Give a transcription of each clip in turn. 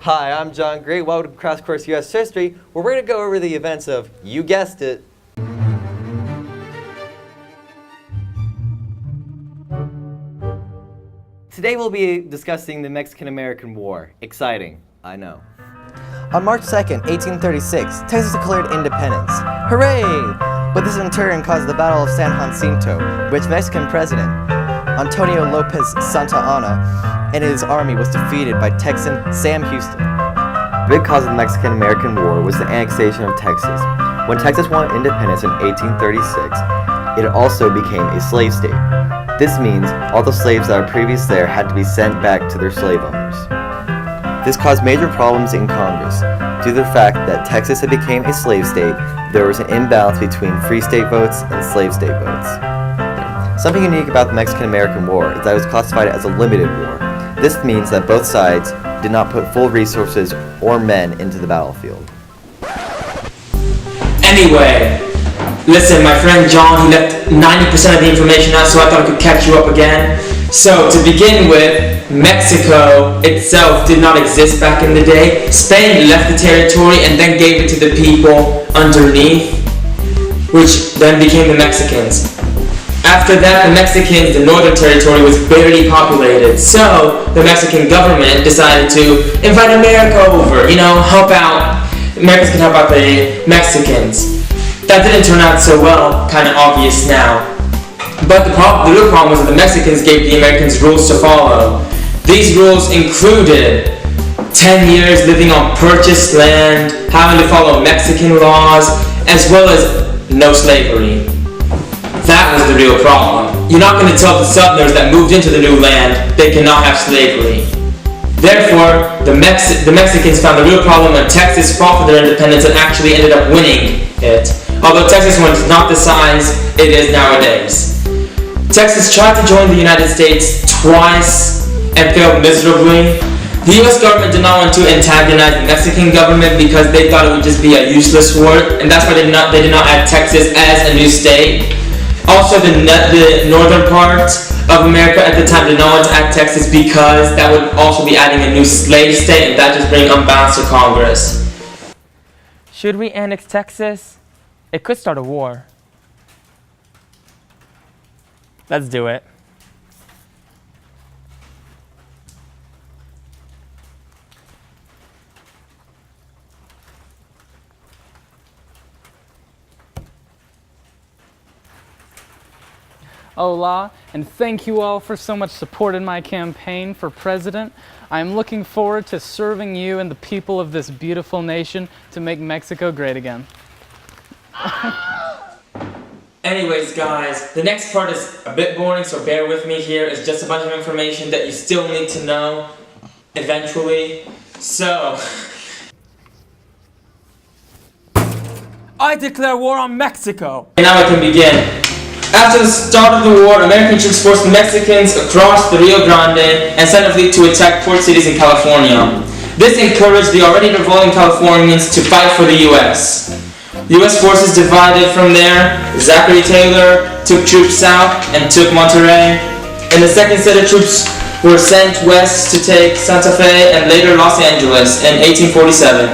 Hi, I'm John Gray. Welcome to Crash Course U.S. History, where we're going to go over the events of, you guessed it, Today we'll be discussing the Mexican-American War. Exciting, I know. On March 2nd, 1836, Texas declared independence. Hooray! But this in turn caused the Battle of San Jacinto, which Mexican President Antonio Lopez Santa Anna and his army was defeated by Texan Sam Houston. The big cause of the Mexican-American War was the annexation of Texas. When Texas won independence in 1836, it also became a slave state. This means all the slaves that were previously there had to be sent back to their slave owners. This caused major problems in Congress. Due to the fact that Texas had become a slave state, there was an imbalance between free state votes and slave state votes. Something unique about the Mexican-American War is that it was classified as a limited war. This means that both sides did not put full resources or men into the battlefield. Anyway, listen, my friend John, he left 90% of the information out, so I thought I could catch you up again. So, to begin with, Mexico itself did not exist back in the day. Spain left the territory and then gave it to the people underneath, which then became the Mexicans. After that, the Mexicans, the northern territory, was barely populated, so the Mexican government decided to invite America over, help out. Americans can help out the Mexicans. That didn't turn out so well, kind of obvious now. But the real problem was that the Mexicans gave the Americans rules to follow. These rules included 10 years living on purchased land, having to follow Mexican laws, as well as no slavery. That was the real problem. You're not going to tell the Southerners that moved into the new land they cannot have slavery. Therefore, the Mexicans found the real problem when Texas fought for their independence and actually ended up winning it. Although Texas was not the size it is nowadays. Texas tried to join the United States twice and failed miserably. The US government did not want to antagonize the Mexican government because they thought it would just be a useless war, and that's why they did not add Texas as a new state. Also, the northern part of America at the time did not want to add Texas because that would also be adding a new slave state, and that just bring unbalance to Congress. Should we annex Texas? It could start a war. Let's do it. Hola, and thank you all for so much support in my campaign for president. I am looking forward to serving you and the people of this beautiful nation to make Mexico great again. Anyways, guys, the next part is a bit boring, so bear with me here. It's just a bunch of information that you still need to know eventually. So, I declare war on Mexico! now I can begin. After the start of the war, American troops forced the Mexicans across the Rio Grande and sent a fleet to attack port cities in California. This encouraged the already revolting Californians to fight for the U.S. U.S. forces divided from there. Zachary Taylor took troops south and took Monterrey, and the second set of troops were sent west to take Santa Fe and later Los Angeles in 1847.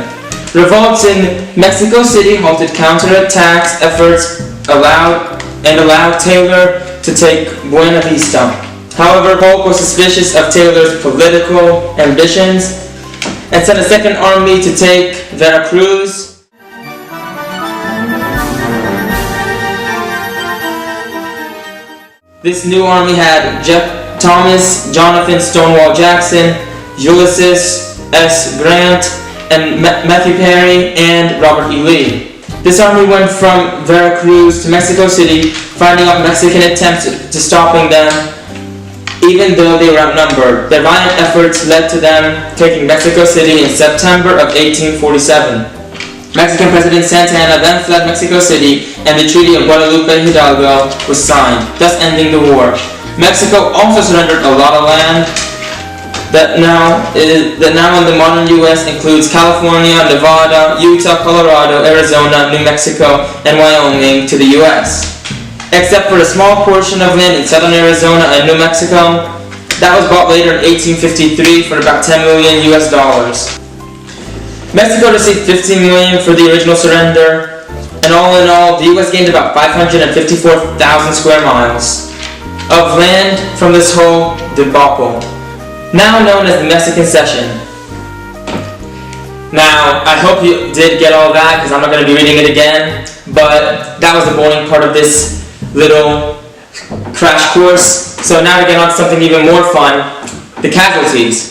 Revolts in Mexico City halted counterattacks efforts allowed Taylor to take Buena Vista. However, Polk was suspicious of Taylor's political ambitions and sent a second army to take Veracruz. This new army had Jeff Thomas, Jonathan Stonewall Jackson, Ulysses S. Grant, and Matthew Perry, and Robert E. Lee. This army went from Veracruz to Mexico City, fighting off Mexican attempts to stopping them, even though they were outnumbered. Their valiant efforts led to them taking Mexico City in September of 1847. Mexican President Santa Anna then fled Mexico City, and the Treaty of Guadalupe Hidalgo was signed, thus ending the war. Mexico also surrendered a lot of land that now in the modern U.S. includes California, Nevada, Utah, Colorado, Arizona, New Mexico, and Wyoming to the U.S. Except for a small portion of land in southern Arizona and New Mexico that was bought later in 1853 for about $10 million US. Mexico received $15 million for the original surrender, and all in all, the U.S. gained about 554,000 square miles of land from this whole debacle, now known as the Mexican Cession. Now, I hope you did get all that, because I'm not going to be reading it again, but that was the boring part of this little crash course. So now to get on to something even more fun, the casualties.